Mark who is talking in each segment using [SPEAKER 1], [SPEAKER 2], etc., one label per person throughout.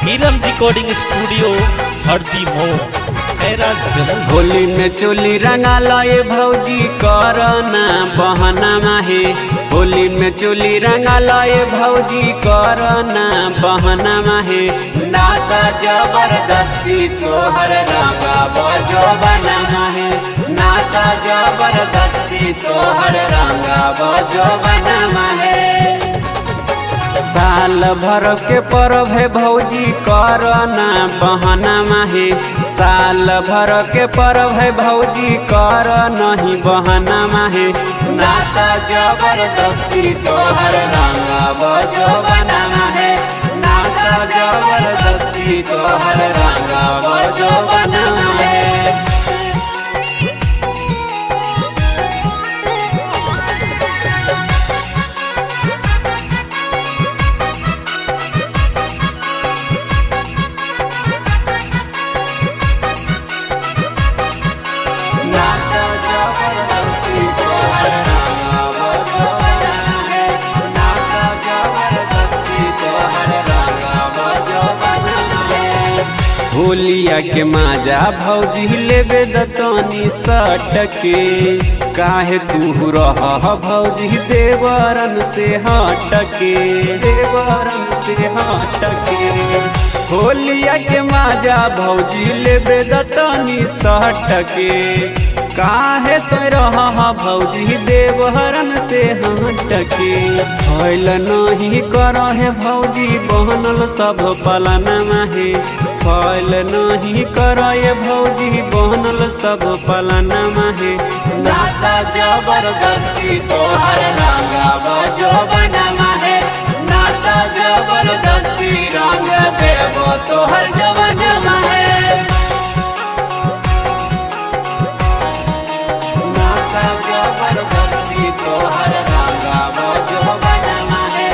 [SPEAKER 1] Hiram recording studio हरदी मो।
[SPEAKER 2] होली में चोली रंगा लाए भौजी करना बहाना माहे। होली में चोली रंगा लाए भौजी करना बहाना माहे। नाता जबरदस्ती तोहर रंगा बजो बना माहे। नाता जबरदस्ती तोहर रंगा बजो बना माहे। साल भर के पर्व है भौजी करना बहाना माहे। साल भर के पर्व है भौजी कर नहीं बहाना माहे। नाता जबरदस्ती तोहर रंगा बजो बना माहे। नाता जबरदस्ती तोहर रंगा बजो बना माहे। होलिया के माजा भौजी लेबे दतनी सटके। काहे तू रह भौजी देवरन से हटके। देवरन से हटके होलिया के माजा भौजी लेबे दतनी सटके। काहे तो रह भौजी देवहरन से हटके। फैल नहीं कर है भौजी बहनल सब पलन माहे। फैल नहीं कर भौजी बहनल सब पलन माहे। नाता जबरदस्ती तोहर रंगा बजो बना माहे। नाता जबरदस्ती रंग देव तोहर जवन माहे। तोहर रंगा बजो बना माहे।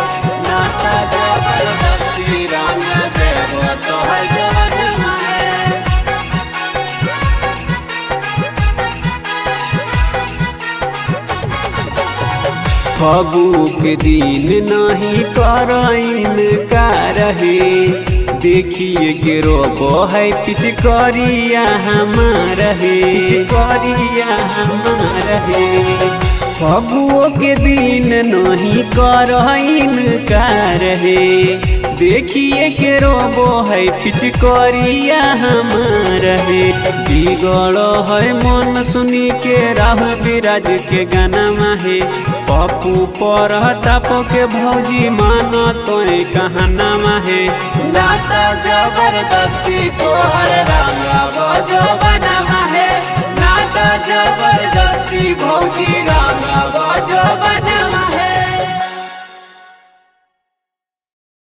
[SPEAKER 2] नाता जबरदस्ती रंग देव तोहर जवन माहे। फगु के दिन नहीं करइन का रहे। देखिए के रोबो है पिचकरिया हमार है। पिचकरिया हमार है। फगुओ के दिन नहीं करइन का रहे। देखिए के रोबो है पिचकरिया हमार है। बिगड़ है मन सुनी के राहुल विराज के गाना माहे। पप्पू पर ताप के भौजी माना तो कहना माहे। नाता जबरदस्ती तोहर रंगा बजो बना